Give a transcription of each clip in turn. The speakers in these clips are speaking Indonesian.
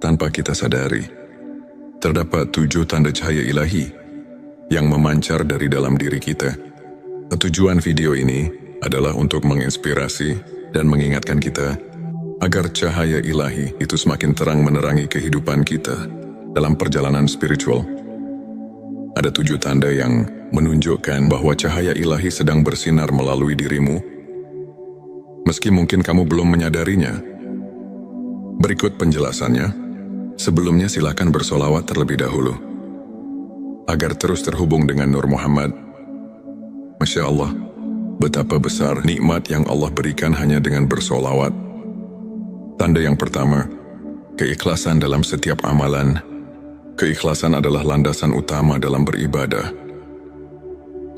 tanpa kita sadari. Terdapat 7 tanda cahaya ilahi yang memancar dari dalam diri kita. Tujuan video ini adalah untuk menginspirasi dan mengingatkan kita agar cahaya ilahi itu semakin terang menerangi kehidupan kita dalam perjalanan spiritual. Ada 7 tanda yang menunjukkan bahwa cahaya ilahi sedang bersinar melalui dirimu, meski mungkin kamu belum menyadarinya. Berikut penjelasannya. Sebelumnya silakan bersolawat terlebih dahulu, agar terus terhubung dengan Nur Muhammad. Masya Allah, betapa besar nikmat yang Allah berikan hanya dengan bersolawat. Tanda yang pertama, keikhlasan dalam setiap amalan. Keikhlasan adalah landasan utama dalam beribadah.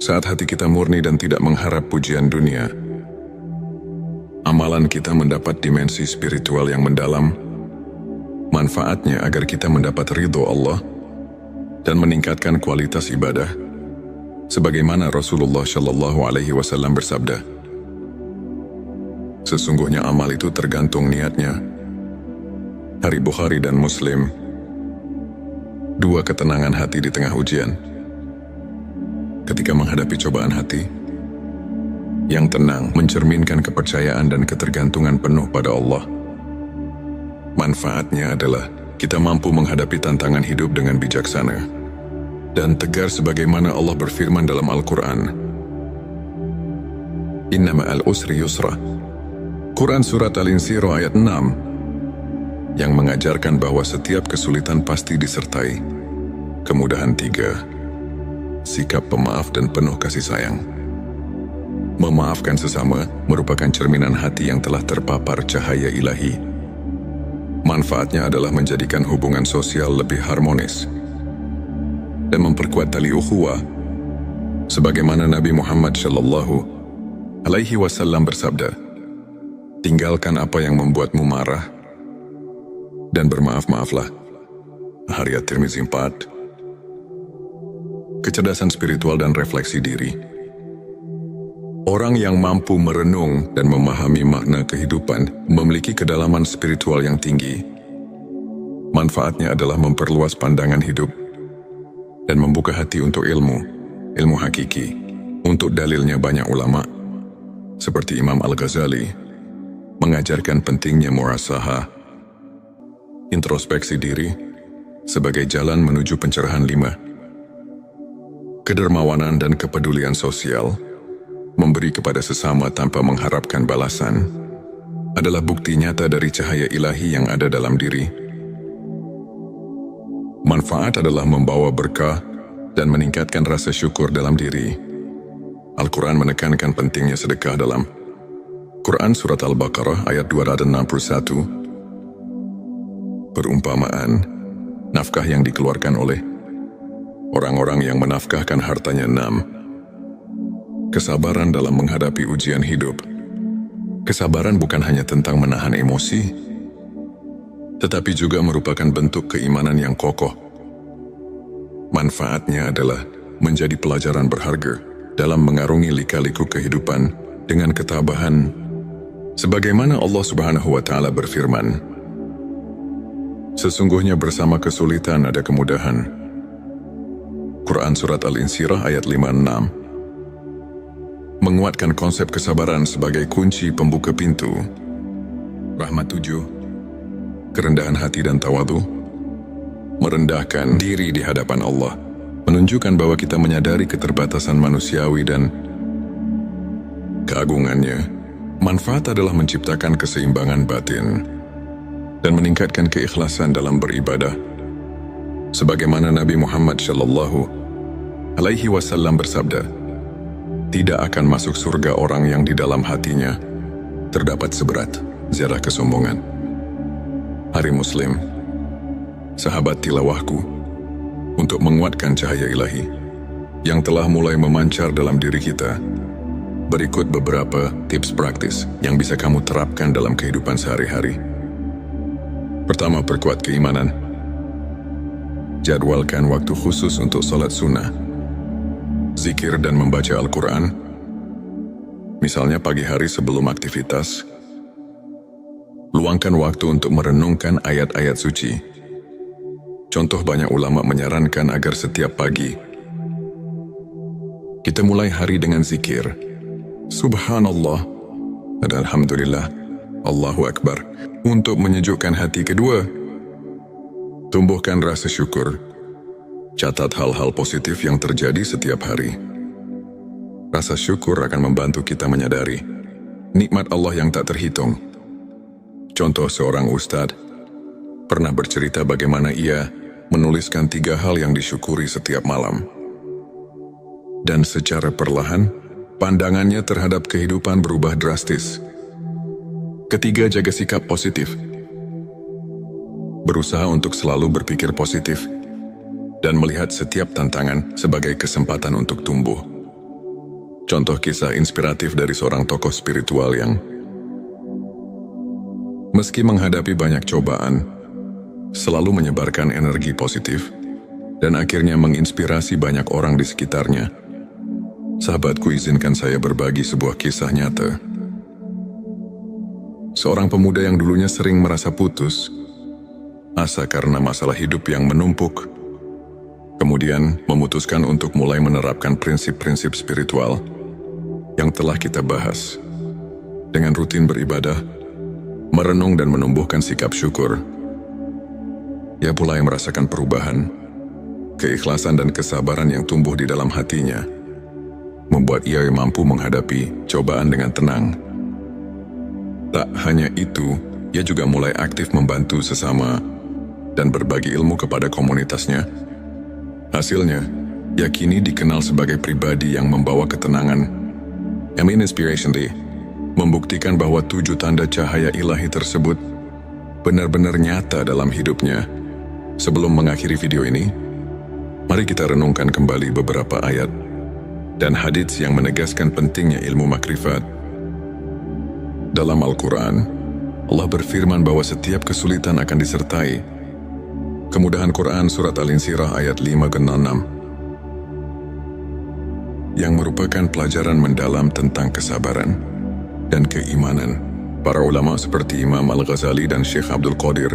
Saat hati kita murni dan tidak mengharap pujian dunia, amalan kita mendapat dimensi spiritual yang mendalam. Manfaatnya agar kita mendapat ridho Allah dan meningkatkan kualitas ibadah, sebagaimana Rasulullah Shallallahu Alaihi Wasallam bersabda, sesungguhnya amal itu tergantung niatnya. Hari Bukhari dan Muslim. 2 ketenangan hati di tengah ujian. Ketika menghadapi cobaan hati, yang tenang mencerminkan kepercayaan dan ketergantungan penuh pada Allah. Manfaatnya adalah kita mampu menghadapi tantangan hidup dengan bijaksana dan tegar sebagaimana Allah berfirman dalam Al-Quran. Inna ma'al usri yusra. Quran Surat Al-Insyirah ayat 6 yang mengajarkan bahwa setiap kesulitan pasti disertai kemudahan 3. Sikap pemaaf dan penuh kasih sayang. Memaafkan sesama merupakan cerminan hati yang telah terpapar cahaya ilahi. Manfaatnya adalah menjadikan hubungan sosial lebih harmonis dan memperkuat tali ukhuwah, sebagaimana Nabi Muhammad Shallallahu Alaihi Wasallam bersabda, tinggalkan apa yang membuatmu marah dan bermaaf-maaflah. Hadits At-Tirmizi 4. Kecerdasan spiritual dan refleksi diri. Orang yang mampu merenung dan memahami makna kehidupan memiliki kedalaman spiritual yang tinggi. Manfaatnya adalah memperluas pandangan hidup dan membuka hati untuk ilmu hakiki. Untuk dalilnya banyak ulama, seperti Imam Al-Ghazali, mengajarkan pentingnya muhasabah, introspeksi diri, sebagai jalan menuju pencerahan 5. Kedermawanan dan kepedulian sosial, memberi kepada sesama tanpa mengharapkan balasan, adalah bukti nyata dari cahaya ilahi yang ada dalam diri. Manfaat adalah membawa berkah dan meningkatkan rasa syukur dalam diri. Al-Quran menekankan pentingnya sedekah dalam Quran Surat Al-Baqarah ayat 261. Perumpamaan, nafkah yang dikeluarkan oleh orang-orang yang menafkahkan hartanya 6. Kesabaran dalam menghadapi ujian hidup. Kesabaran bukan hanya tentang menahan emosi, tetapi juga merupakan bentuk keimanan yang kokoh. Manfaatnya adalah menjadi pelajaran berharga dalam mengarungi lika-liku kehidupan dengan ketabahan, sebagaimana Allah Subhanahu wa Ta'ala berfirman, sesungguhnya bersama kesulitan ada kemudahan. Quran Surat Al-Insyirah ayat 5-6 menguatkan konsep kesabaran sebagai kunci pembuka pintu. Rahmat 7. Kerendahan hati dan tawadhu. Merendahkan diri di hadapan Allah menunjukkan bahwa kita menyadari keterbatasan manusiawi dan keagungannya. Manfaat adalah menciptakan keseimbangan batin dan meningkatkan keikhlasan dalam beribadah, sebagaimana Nabi Muhammad Shallallahu Alaihi Wasallam bersabda, tidak akan masuk surga orang yang di dalam hatinya terdapat seberat zarah kesombongan. Hari Muslim. Sahabat tilawahku, untuk menguatkan cahaya ilahi yang telah mulai memancar dalam diri kita, berikut beberapa tips praktis yang bisa kamu terapkan dalam kehidupan sehari-hari. Pertama, perkuat keimanan. Jadwalkan waktu khusus untuk salat sunnah, zikir dan membaca Al-Quran, misalnya pagi hari sebelum aktivitas. Luangkan waktu untuk merenungkan ayat-ayat suci Contoh, banyak ulama menyarankan agar setiap pagi kita mulai hari dengan zikir Subhanallah dan Alhamdulillah, Allahu Akbar, untuk menyejukkan hati. Kedua, tumbuhkan rasa syukur. Catat hal-hal positif yang terjadi setiap hari. Rasa syukur akan membantu kita menyadari nikmat Allah yang tak terhitung. Contoh, seorang ustadz pernah bercerita bagaimana ia menuliskan 3 hal yang disyukuri setiap malam. Dan secara perlahan, pandangannya terhadap kehidupan berubah drastis. Ketiga, jaga sikap positif. Berusaha untuk selalu berpikir positif dan melihat setiap tantangan sebagai kesempatan untuk tumbuh. Contoh kisah inspiratif dari seorang tokoh spiritual yang meski menghadapi banyak cobaan, selalu menyebarkan energi positif dan akhirnya menginspirasi banyak orang di sekitarnya. Sahabatku, izinkan saya berbagi sebuah kisah nyata. Seorang pemuda yang dulunya sering merasa putus asa karena masalah hidup yang menumpuk, kemudian memutuskan untuk mulai menerapkan prinsip-prinsip spiritual yang telah kita bahas. Dengan rutin beribadah, merenung dan menumbuhkan sikap syukur, ia mulai merasakan perubahan. Keikhlasan dan kesabaran yang tumbuh di dalam hatinya membuat ia mampu menghadapi cobaan dengan tenang. Tak hanya itu, ia juga mulai aktif membantu sesama dan berbagi ilmu kepada komunitasnya. Hasilnya, ia kini dikenal sebagai pribadi yang membawa ketenangan. Inspiration Day membuktikan bahwa 7 tanda cahaya ilahi tersebut benar-benar nyata dalam hidupnya. Sebelum mengakhiri video ini, mari kita renungkan kembali beberapa ayat dan hadits yang menegaskan pentingnya ilmu makrifat. Dalam Al-Quran, Allah berfirman bahwa setiap kesulitan akan disertai kemudahan. Quran Surat Al-Insyirah ayat 5-6, yang merupakan pelajaran mendalam tentang kesabaran dan keimanan. Para ulama seperti Imam Al-Ghazali dan Syekh Abdul Qadir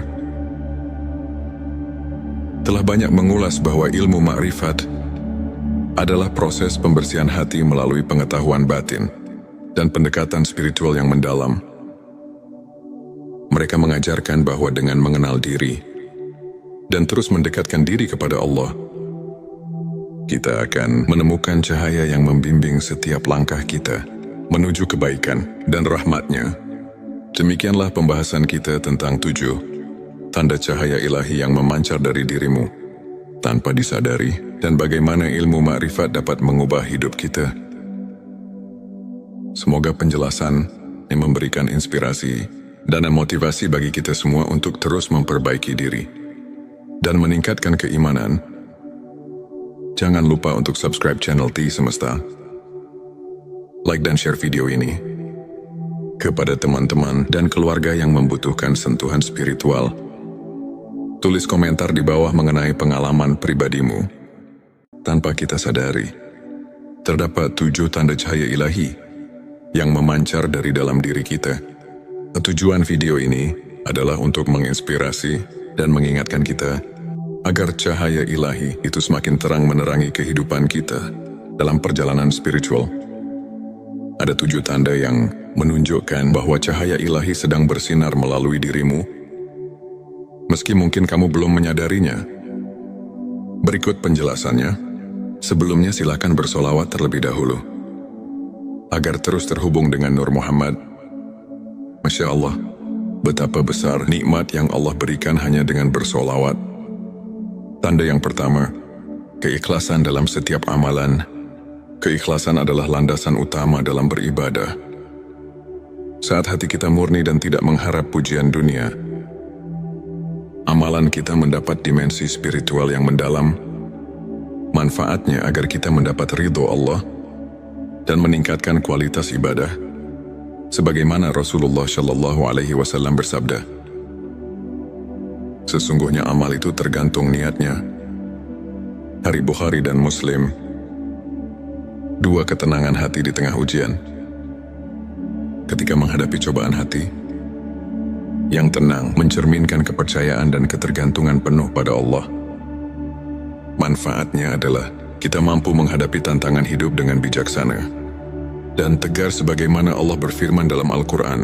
telah banyak mengulas bahwa ilmu makrifat adalah proses pembersihan hati melalui pengetahuan batin dan pendekatan spiritual yang mendalam. Mereka mengajarkan bahwa dengan mengenal diri dan terus mendekatkan diri kepada Allah, kita akan menemukan cahaya yang membimbing setiap langkah kita menuju kebaikan dan rahmat-Nya. Demikianlah pembahasan kita tentang 7 tanda cahaya ilahi yang memancar dari dirimu tanpa disadari, dan bagaimana ilmu makrifat dapat mengubah hidup kita. Semoga penjelasan yang memberikan inspirasi dan motivasi bagi kita semua untuk terus memperbaiki diri dan meningkatkan keimanan. Jangan lupa untuk subscribe channel T Semesta, like dan share video ini kepada teman-teman dan keluarga yang membutuhkan sentuhan spiritual. Tulis komentar di bawah mengenai pengalaman pribadimu. Tanpa kita sadari, terdapat 7 tanda cahaya ilahi yang memancar dari dalam diri kita. Tujuan video ini adalah untuk menginspirasi dan mengingatkan kita agar cahaya ilahi itu semakin terang menerangi kehidupan kita dalam perjalanan spiritual. Ada 7 tanda yang menunjukkan bahwa cahaya ilahi sedang bersinar melalui dirimu, meski mungkin kamu belum menyadarinya. Berikut penjelasannya. Sebelumnya silakan bersolawat terlebih dahulu agar terus terhubung dengan Nur Muhammad. Masya Allah, betapa besar nikmat yang Allah berikan hanya dengan bersolawat. Tanda yang pertama, keikhlasan dalam setiap amalan. Keikhlasan adalah landasan utama dalam beribadah. Saat hati kita murni dan tidak mengharap pujian dunia, amalan kita mendapat dimensi spiritual yang mendalam. Manfaatnya agar kita mendapat ridho Allah dan meningkatkan kualitas ibadah, sebagaimana Rasulullah Shallallahu Alaihi Wasallam bersabda, sesungguhnya amal itu tergantung niatnya. Hari Bukhari dan Muslim. 2, ketenangan hati di tengah ujian. Ketika menghadapi cobaan hati yang tenang mencerminkan kepercayaan dan ketergantungan penuh pada Allah. Manfaatnya adalah kita mampu menghadapi tantangan hidup dengan bijaksana dan tegar sebagaimana Allah berfirman dalam Al-Quran.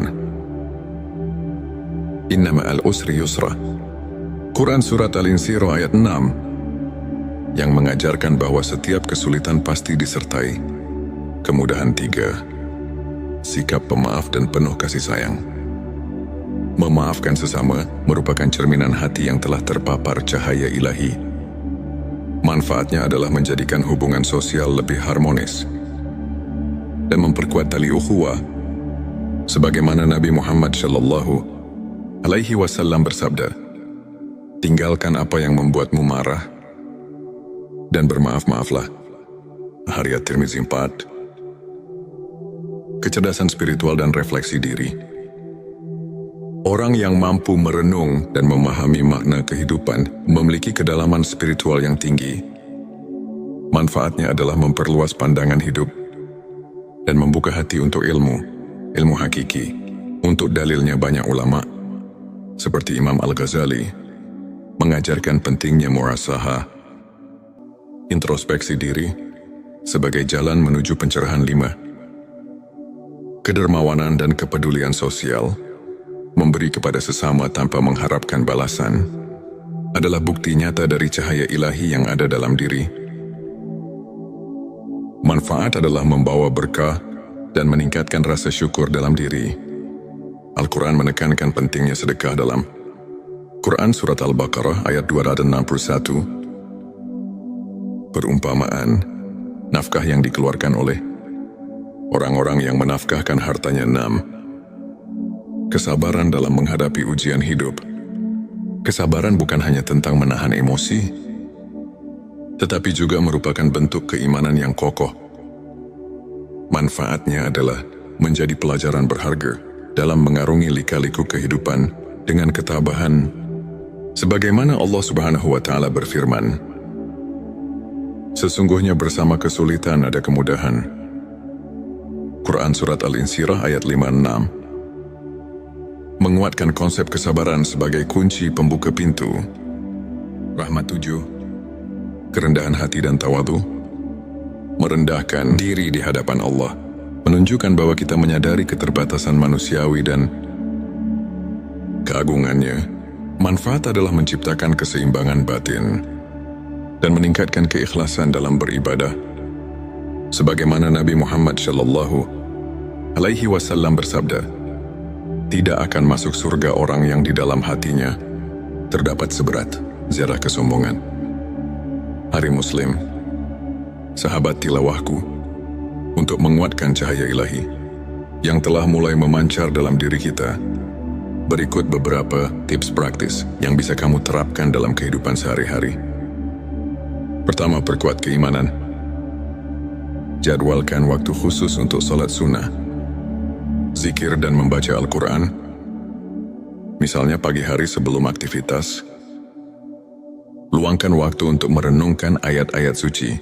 Inna ma'al usri yusra. Quran Surat Al-Insyirah ayat 6 yang mengajarkan bahwa setiap kesulitan pasti disertai kemudahan. 3. Sikap pemaaf dan penuh kasih sayang. Memaafkan sesama merupakan cerminan hati yang telah terpapar cahaya ilahi. Manfaatnya adalah menjadikan hubungan sosial lebih harmonis dan memperkuat tali ukhuwah. Sebagaimana Nabi Muhammad SAW bersabda, "Tinggalkan apa yang membuatmu marah dan bermaaf-maaflah." Hadits Tirmizi 4. Kecerdasan spiritual dan refleksi diri. Orang yang mampu merenung dan memahami makna kehidupan memiliki kedalaman spiritual yang tinggi. Manfaatnya adalah memperluas pandangan hidup dan membuka hati untuk ilmu hakiki. Untuk dalilnya banyak ulama, seperti Imam Al-Ghazali, mengajarkan pentingnya muhasabah, introspeksi diri, sebagai jalan menuju pencerahan. 5. Kedermawanan dan kepedulian sosial. Memberi kepada sesama tanpa mengharapkan balasan adalah bukti nyata dari cahaya ilahi yang ada dalam diri. Manfaat adalah membawa berkah dan meningkatkan rasa syukur dalam diri. Al-Quran menekankan pentingnya sedekah dalam Quran Surat Al-Baqarah ayat 261. Perumpamaan, nafkah yang dikeluarkan oleh orang-orang yang menafkahkan hartanya. 6. Kesabaran dalam menghadapi ujian hidup. Kesabaran bukan hanya tentang menahan emosi, tetapi juga merupakan bentuk keimanan yang kokoh. Manfaatnya adalah menjadi pelajaran berharga dalam mengarungi lika-liku kehidupan dengan ketabahan. Sebagaimana Allah Subhanahu wa Ta'ala berfirman, "Sesungguhnya bersama kesulitan ada kemudahan." Quran Surat Al-Insyirah ayat 5-6. Menguatkan konsep kesabaran sebagai kunci pembuka pintu rahmat. 7. Kerendahan hati dan tawadhu. Merendahkan diri di hadapan Allah menunjukkan bahwa kita menyadari keterbatasan manusiawi dan keagungannya. Manfaat adalah menciptakan keseimbangan batin dan meningkatkan keikhlasan dalam beribadah. Sebagaimana Nabi Muhammad SAW bersabda, "Tidak akan masuk surga orang yang di dalam hatinya terdapat seberat zarah kesombongan." Hari Muslim, sahabat tilawahku, untuk menguatkan cahaya ilahi yang telah mulai memancar dalam diri kita, berikut beberapa tips praktis yang bisa kamu terapkan dalam kehidupan sehari-hari. Pertama, perkuat keimanan. Jadwalkan waktu khusus untuk salat sunnah, zikir dan membaca Al-Quran, misalnya pagi hari sebelum aktivitas. Luangkan waktu untuk merenungkan ayat-ayat suci.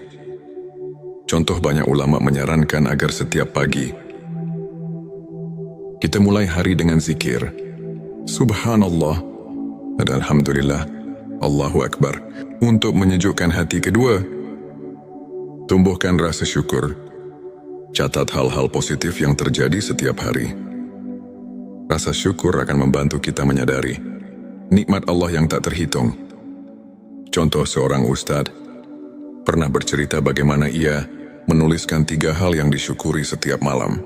Contoh, banyak ulama menyarankan agar setiap pagi kita mulai hari dengan zikir Subhanallah dan Alhamdulillah, Allahu Akbar, untuk menyejukkan hati. Kedua, tumbuhkan rasa syukur. Catat hal-hal positif yang terjadi setiap hari. Rasa syukur akan membantu kita menyadari nikmat Allah yang tak terhitung. Contoh, seorang ustadz pernah bercerita bagaimana ia menuliskan 3 hal yang disyukuri setiap malam.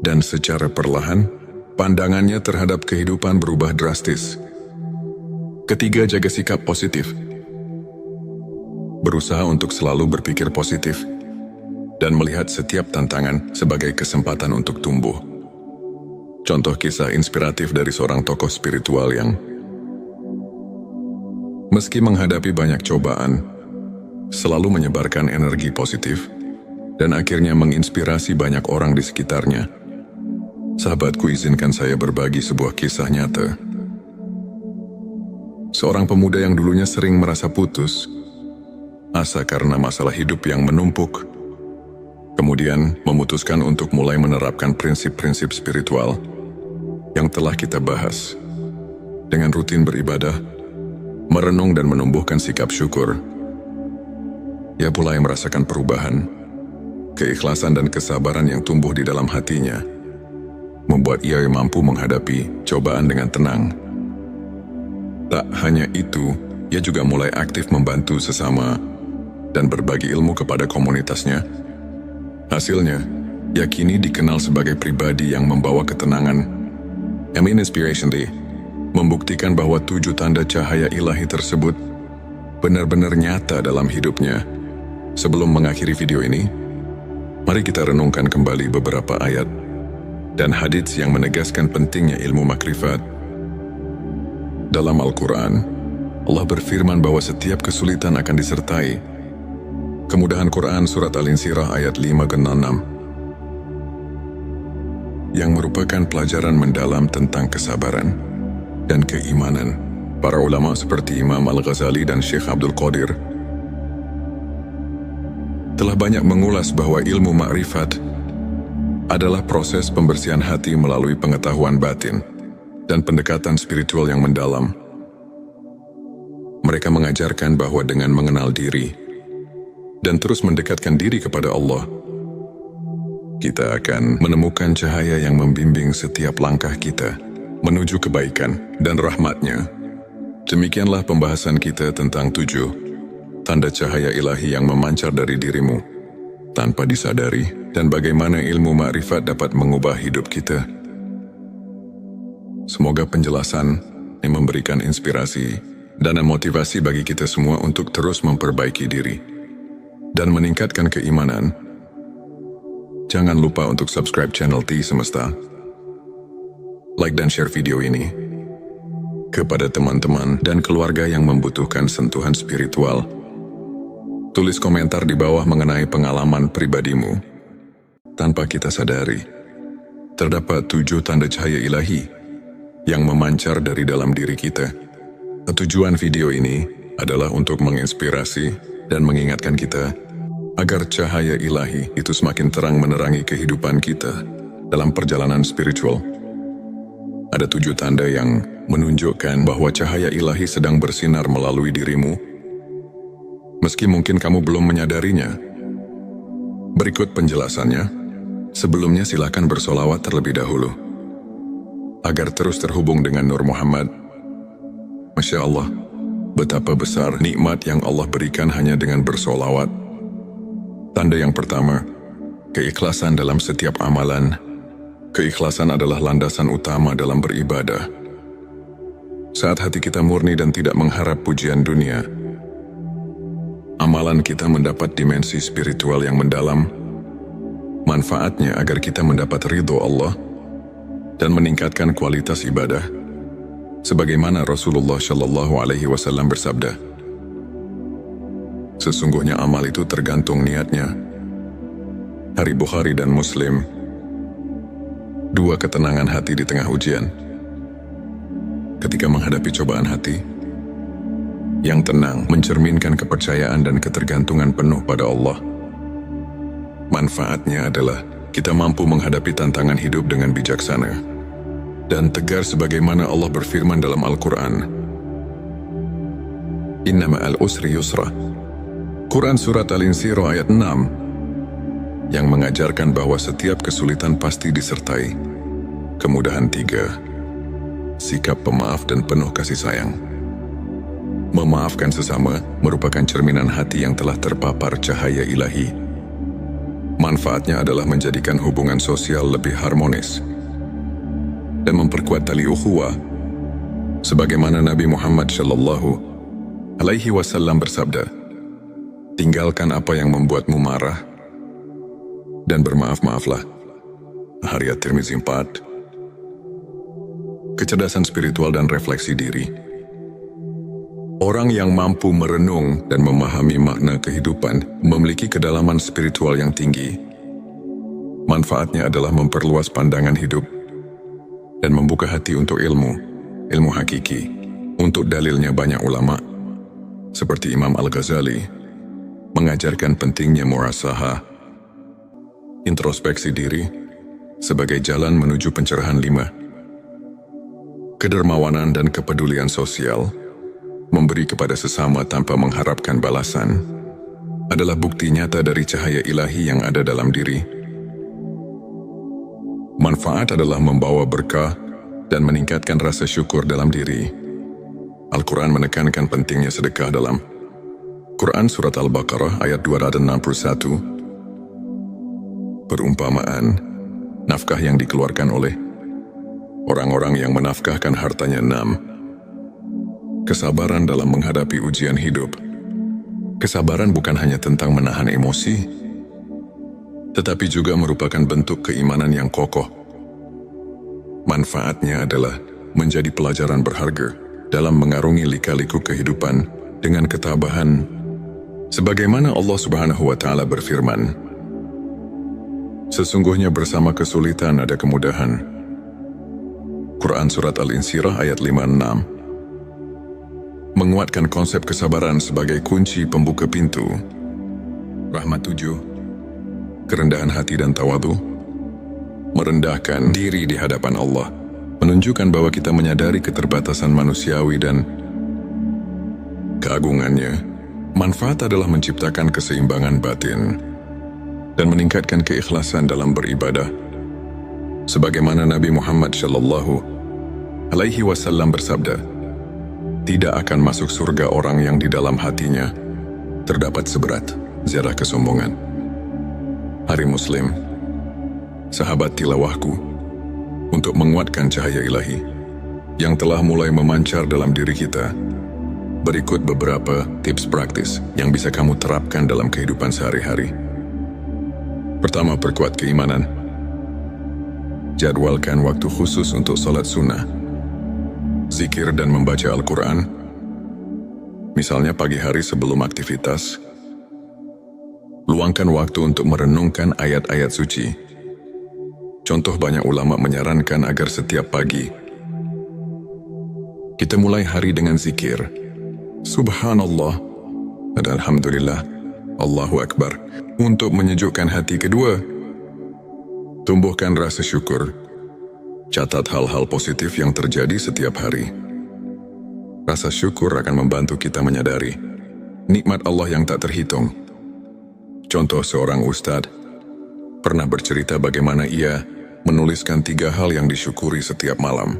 Dan secara perlahan, pandangannya terhadap kehidupan berubah drastis. Ketiga, jaga sikap positif. Berusaha untuk selalu berpikir positif dan melihat setiap tantangan sebagai kesempatan untuk tumbuh. Contoh kisah inspiratif dari seorang tokoh spiritual yang meski menghadapi banyak cobaan, selalu menyebarkan energi positif dan akhirnya menginspirasi banyak orang di sekitarnya. Sahabatku, izinkan saya berbagi sebuah kisah nyata. Seorang pemuda yang dulunya sering merasa putus asa karena masalah hidup yang menumpuk, kemudian memutuskan untuk mulai menerapkan prinsip-prinsip spiritual yang telah kita bahas. Dengan rutin beribadah, merenung dan menumbuhkan sikap syukur, ia mulai merasakan perubahan. Keikhlasan dan kesabaran yang tumbuh di dalam hatinya membuat ia mampu menghadapi cobaan dengan tenang. Tak hanya itu, ia juga mulai aktif membantu sesama dan berbagi ilmu kepada komunitasnya. Hasilnya, ia kini dikenal sebagai pribadi yang membawa ketenangan. Amin Inspiration Day membuktikan bahwa 7 tanda cahaya ilahi tersebut benar-benar nyata dalam hidupnya. Sebelum mengakhiri video ini, mari kita renungkan kembali beberapa ayat dan hadits yang menegaskan pentingnya ilmu makrifat. Dalam Al-Quran, Allah berfirman bahwa setiap kesulitan akan disertai kemudahan. Quran Surat Al-Insyirah ayat 5-6 yang merupakan pelajaran mendalam tentang kesabaran dan keimanan. Para ulama seperti Imam Al-Ghazali dan Syekh Abdul Qadir telah banyak mengulas bahwa ilmu makrifat adalah proses pembersihan hati melalui pengetahuan batin dan pendekatan spiritual yang mendalam. Mereka mengajarkan bahwa dengan mengenal diri dan terus mendekatkan diri kepada Allah, kita akan menemukan cahaya yang membimbing setiap langkah kita menuju kebaikan dan rahmat-Nya. Demikianlah pembahasan kita tentang 7 tanda cahaya ilahi yang memancar dari dirimu tanpa disadari, dan bagaimana ilmu makrifat dapat mengubah hidup kita. Semoga penjelasan yang memberikan inspirasi dan motivasi bagi kita semua untuk terus memperbaiki diri dan meningkatkan keimanan. Jangan lupa untuk subscribe channel T Semesta, like dan share video ini kepada teman-teman dan keluarga yang membutuhkan sentuhan spiritual. Tulis komentar di bawah mengenai pengalaman pribadimu. Tanpa kita sadari, terdapat 7 tanda cahaya ilahi yang memancar dari dalam diri kita. Tujuan video ini adalah untuk menginspirasi dan mengingatkan kita agar cahaya ilahi itu semakin terang menerangi kehidupan kita dalam perjalanan spiritual. Ada 7 tanda yang menunjukkan bahwa cahaya ilahi sedang bersinar melalui dirimu, meski mungkin kamu belum menyadarinya. Berikut penjelasannya. Sebelumnya silakan bersolawat terlebih dahulu agar terus terhubung dengan Nur Muhammad. Masya Allah, betapa besar nikmat yang Allah berikan hanya dengan bersolawat. Tanda yang pertama, keikhlasan dalam setiap amalan. Keikhlasan adalah landasan utama dalam beribadah. Saat hati kita murni dan tidak mengharap pujian dunia, amalan kita mendapat dimensi spiritual yang mendalam. Manfaatnya agar kita mendapat ridho Allah dan meningkatkan kualitas ibadah. Sebagaimana Rasulullah Shallallahu Alaihi Wasallam bersabda, sesungguhnya amal itu tergantung niatnya. Hari Bukhari dan Muslim. 2 ketenangan hati di tengah ujian. Ketika menghadapi cobaan hati, yang tenang mencerminkan kepercayaan dan ketergantungan penuh pada Allah. Manfaatnya adalah kita mampu menghadapi tantangan hidup dengan bijaksana dan tegar sebagaimana Allah berfirman dalam Al-Quran. Inna ma'al usri yusra. Quran Surat Al-Insyirah ayat 6 yang mengajarkan bahwa setiap kesulitan pasti disertai kemudahan. 3. Sikap pemaaf dan penuh kasih sayang. Memaafkan sesama merupakan cerminan hati yang telah terpapar cahaya ilahi. Manfaatnya adalah menjadikan hubungan sosial lebih harmonis dan memperkuat tali ukhuwah. Sebagaimana Nabi Muhammad Shallallahu Alaihi Wasallam bersabda, tinggalkan apa yang membuatmu marah dan bermaaf-maaflah. Hadits At-Tirmizi 4. Kecerdasan spiritual dan refleksi diri. Orang yang mampu merenung dan memahami makna kehidupan memiliki kedalaman spiritual yang tinggi. Manfaatnya adalah memperluas pandangan hidup dan membuka hati untuk ilmu hakiki. Untuk dalilnya banyak ulama, seperti Imam Al-Ghazali, mengajarkan pentingnya muhasabah, introspeksi diri, sebagai jalan menuju pencerahan. 5. Kedermawanan dan kepedulian sosial. memberi kepada sesama tanpa mengharapkan balasan, adalah bukti nyata dari cahaya ilahi yang ada dalam diri. Manfaat adalah membawa berkah dan meningkatkan rasa syukur dalam diri. Al-Quran menekankan pentingnya sedekah dalam Quran Surat Al-Baqarah ayat 261. Perumpamaan, nafkah yang dikeluarkan oleh orang-orang yang menafkahkan hartanya 6. Kesabaran dalam menghadapi ujian hidup. Kesabaran bukan hanya tentang menahan emosi, tetapi juga merupakan bentuk keimanan yang kokoh. Manfaatnya adalah menjadi pelajaran berharga dalam mengarungi lika-liku kehidupan dengan ketabahan. Sebagaimana Allah Subhanahu wa Ta'ala berfirman, sesungguhnya bersama kesulitan ada kemudahan. Quran Surat Al-Insyirah ayat 56. Menguatkan konsep kesabaran sebagai kunci pembuka pintu. Rahmat 7. Kerendahan hati dan tawadu. Merendahkan diri di hadapan Allah, menunjukkan bahwa kita menyadari keterbatasan manusiawi dan keagungannya. Manfaat adalah menciptakan keseimbangan batin dan meningkatkan keikhlasan dalam beribadah. Sebagaimana Nabi Muhammad SAW bersabda, tidak akan masuk surga orang yang di dalam hatinya terdapat seberat zarah kesombongan. Hari Muslim, sahabat tilawahku, untuk menguatkan cahaya ilahi yang telah mulai memancar dalam diri kita, berikut beberapa tips praktis yang bisa kamu terapkan dalam kehidupan sehari-hari. Pertama, perkuat keimanan. Jadwalkan waktu khusus untuk salat sunnah, zikir dan membaca Al-Quran, misalnya pagi hari sebelum aktivitas. Luangkan waktu untuk merenungkan ayat-ayat suci. Contoh, banyak ulama menyarankan agar setiap pagi kita mulai hari dengan zikir Subhanallah dan Alhamdulillah, Allahu Akbar, untuk menyejukkan hati. Kedua, tumbuhkan rasa syukur. Catat hal-hal positif yang terjadi setiap hari. Rasa syukur akan membantu kita menyadari nikmat Allah yang tak terhitung. Contoh, seorang ustadz pernah bercerita bagaimana ia menuliskan 3 hal yang disyukuri setiap malam.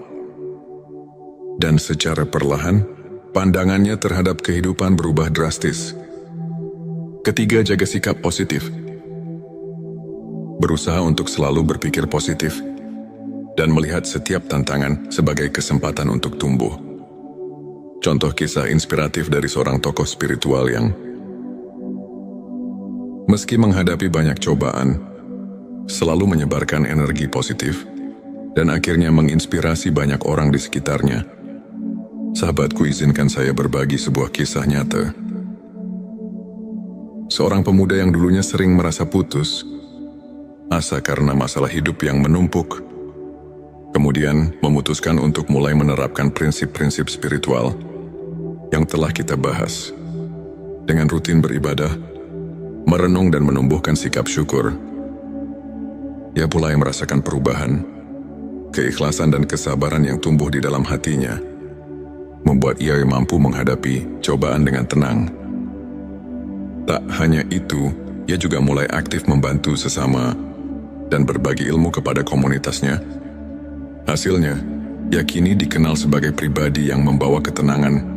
Dan secara perlahan, pandangannya terhadap kehidupan berubah drastis. Ketiga, jaga sikap positif. Berusaha untuk selalu berpikir positif dan melihat setiap tantangan sebagai kesempatan untuk tumbuh. Contoh kisah inspiratif dari seorang tokoh spiritual yang meski menghadapi banyak cobaan, selalu menyebarkan energi positif dan akhirnya menginspirasi banyak orang di sekitarnya. Sahabatku, izinkan saya berbagi sebuah kisah nyata. Seorang pemuda yang dulunya sering merasa putus asa karena masalah hidup yang menumpuk, kemudian memutuskan untuk mulai menerapkan prinsip-prinsip spiritual yang telah kita bahas. Dengan rutin beribadah, merenung dan menumbuhkan sikap syukur, ia mulai merasakan perubahan. Keikhlasan dan kesabaran yang tumbuh di dalam hatinya membuat ia mampu menghadapi cobaan dengan tenang. Tak hanya itu, ia juga mulai aktif membantu sesama dan berbagi ilmu kepada komunitasnya. Hasilnya, ia kini dikenal sebagai pribadi yang membawa ketenangan.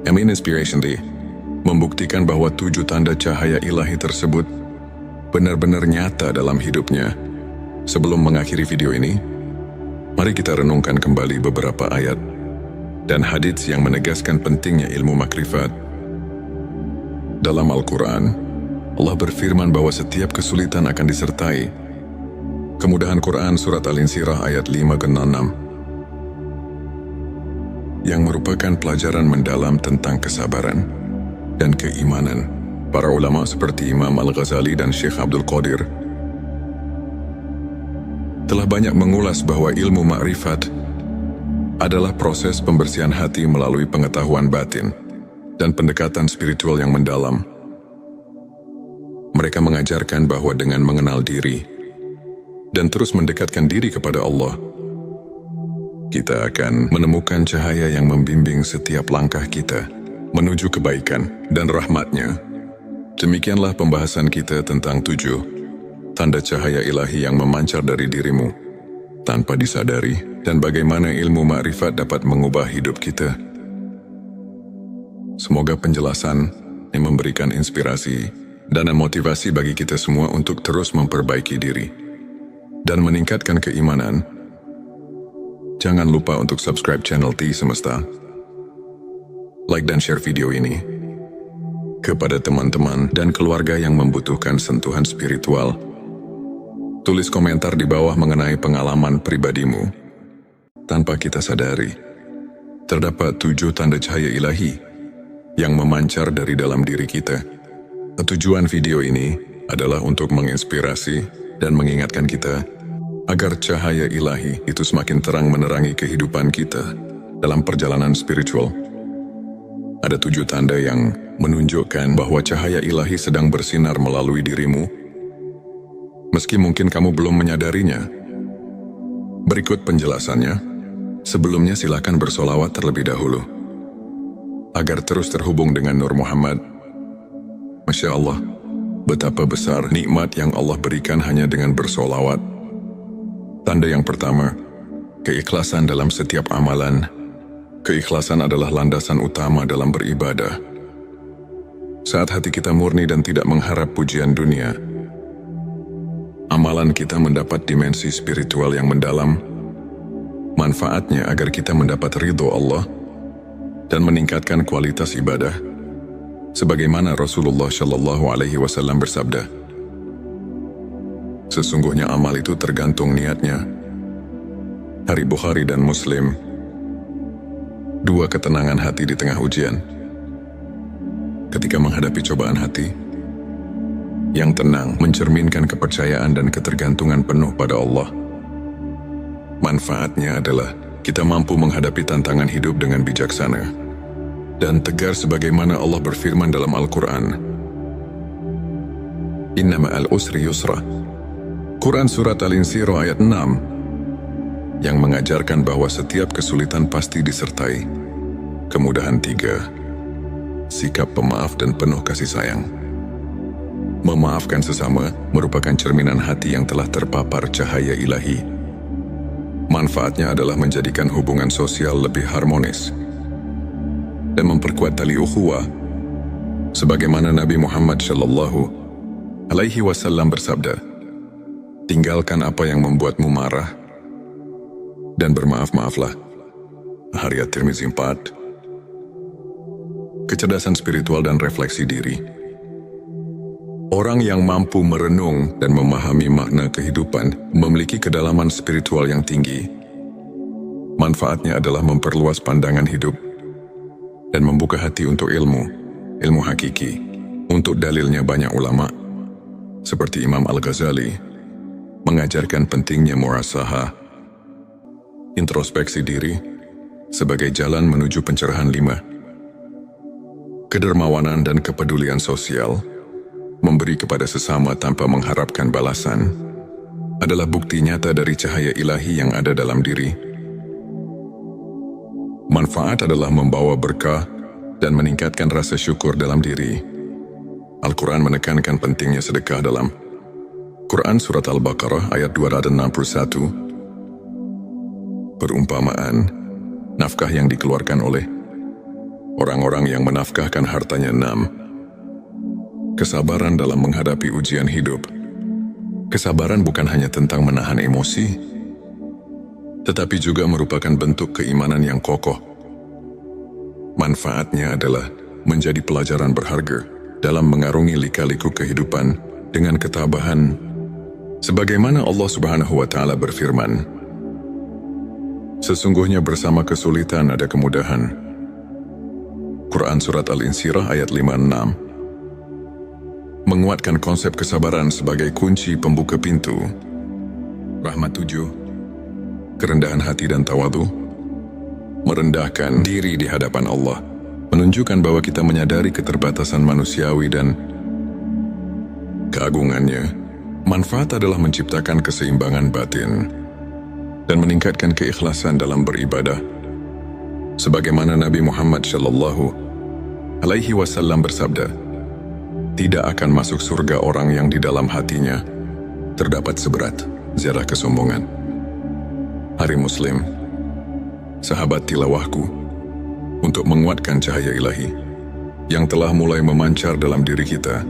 Inspiration Day membuktikan bahwa 7 tanda cahaya ilahi tersebut benar-benar nyata dalam hidupnya. Sebelum mengakhiri video ini, mari kita renungkan kembali beberapa ayat dan hadits yang menegaskan pentingnya ilmu makrifat. Dalam Al-Quran, Allah berfirman bahwa setiap kesulitan akan disertai kemudahan. Quran Surat Al-Insyirah ayat 5-6, yang merupakan pelajaran mendalam tentang kesabaran dan keimanan. Para ulama seperti Imam Al-Ghazali dan Syekh Abdul Qadir telah banyak mengulas bahwa ilmu makrifat adalah proses pembersihan hati melalui pengetahuan batin dan pendekatan spiritual yang mendalam. Mereka mengajarkan bahwa dengan mengenal diri dan terus mendekatkan diri kepada Allah, kita akan menemukan cahaya yang membimbing setiap langkah kita. menuju kebaikan dan rahmat-Nya. Demikianlah pembahasan kita tentang 7 tanda cahaya ilahi yang memancar dari dirimu tanpa disadari, dan bagaimana ilmu makrifat dapat mengubah hidup kita. Semoga penjelasan ini memberikan inspirasi dan motivasi bagi kita semua untuk terus memperbaiki diri dan meningkatkan keimanan. Jangan lupa untuk subscribe channel T Semesta, like dan share video ini kepada teman-teman dan keluarga yang membutuhkan sentuhan spiritual. Tulis komentar di bawah mengenai pengalaman pribadimu. Tanpa kita sadari, terdapat 7 tanda cahaya ilahi yang memancar dari dalam diri kita. Tujuan video ini adalah untuk menginspirasi dan mengingatkan kita agar cahaya ilahi itu semakin terang menerangi kehidupan kita dalam perjalanan spiritual. Ada 7 tanda yang menunjukkan bahwa cahaya ilahi sedang bersinar melalui dirimu, meski mungkin kamu belum menyadarinya. Berikut penjelasannya. Sebelumnya silakan bersolawat terlebih dahulu, agar terus terhubung dengan Nur Muhammad. Masya Allah, betapa besar nikmat yang Allah berikan hanya dengan bersolawat. Tanda yang pertama, keikhlasan dalam setiap amalan. Keikhlasan adalah landasan utama dalam beribadah. Saat hati kita murni dan tidak mengharap pujian dunia, amalan kita mendapat dimensi spiritual yang mendalam. Manfaatnya agar kita mendapat ridho Allah dan meningkatkan kualitas ibadah. Sebagaimana Rasulullah Shallallahu Alaihi Wasallam bersabda, sesungguhnya amal itu tergantung niatnya. Hari Bukhari dan Muslim. 2 ketenangan hati di tengah ujian. Ketika menghadapi cobaan hati, yang tenang mencerminkan kepercayaan dan ketergantungan penuh pada Allah. Manfaatnya adalah kita mampu menghadapi tantangan hidup dengan bijaksana dan tegar sebagaimana Allah berfirman dalam Al-Quran. Inna ma'al usri yusra. Quran Surat Al-Insyirah ayat 6 yang mengajarkan bahwa setiap kesulitan pasti disertai kemudahan. 3. Sikap pemaaf dan penuh kasih sayang. Memaafkan sesama merupakan cerminan hati yang telah terpapar cahaya ilahi. Manfaatnya adalah menjadikan hubungan sosial lebih harmonis dan memperkuat tali ukhuwah. Sebagaimana Nabi Muhammad Shallallahu Alaihi Wasallam bersabda, tinggalkan apa yang membuatmu marah dan bermaaf-maaflah. Hadits At-Tirmizi 4. Kecerdasan spiritual dan refleksi diri. Orang yang mampu merenung dan memahami makna kehidupan memiliki kedalaman spiritual yang tinggi. Manfaatnya adalah memperluas pandangan hidup dan membuka hati untuk ilmu hakiki. Untuk dalilnya banyak ulama, seperti Imam Al-Ghazali, mengajarkan pentingnya muhasabah, introspeksi diri, sebagai jalan menuju pencerahan. 5. Kedermawanan dan kepedulian sosial. Memberi kepada sesama tanpa mengharapkan balasan adalah bukti nyata dari cahaya ilahi yang ada dalam diri. Manfaat adalah membawa berkah dan meningkatkan rasa syukur dalam diri. Al-Quran menekankan pentingnya sedekah dalam Quran Surat Al-Baqarah ayat 261. Perumpamaan, nafkah yang dikeluarkan oleh orang-orang yang menafkahkan hartanya. 6. Kesabaran dalam menghadapi ujian hidup. Kesabaran bukan hanya tentang menahan emosi, tetapi juga merupakan bentuk keimanan yang kokoh. Manfaatnya adalah menjadi pelajaran berharga dalam mengarungi lika-liku kehidupan dengan ketabahan. Sebagaimana Allah Subhanahu wa Ta'ala berfirman, sesungguhnya bersama kesulitan ada kemudahan. Quran Surat Al-Insyirah ayat 5-6. Menguatkan konsep kesabaran sebagai kunci pembuka pintu rahmat. 7. Kerendahan hati dan tawadhu. Merendahkan diri di hadapan Allah menunjukkan bahwa kita menyadari keterbatasan manusiawi dan keagungannya. Manfaat adalah menciptakan keseimbangan batin dan meningkatkan keikhlasan dalam beribadah. Sebagaimana Nabi Muhammad Shallallahu alaihi wasallam bersabda, tidak akan masuk surga orang yang di dalam hatinya terdapat seberat zarah kesombongan. Hari Muslim, sahabat tilawahku, untuk menguatkan cahaya ilahi yang telah mulai memancar dalam diri kita,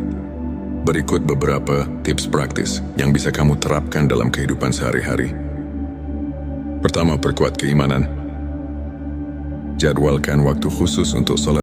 berikut beberapa tips praktis yang bisa kamu terapkan dalam kehidupan sehari-hari. Pertama, perkuat keimanan. Jadwalkan waktu khusus untuk sholat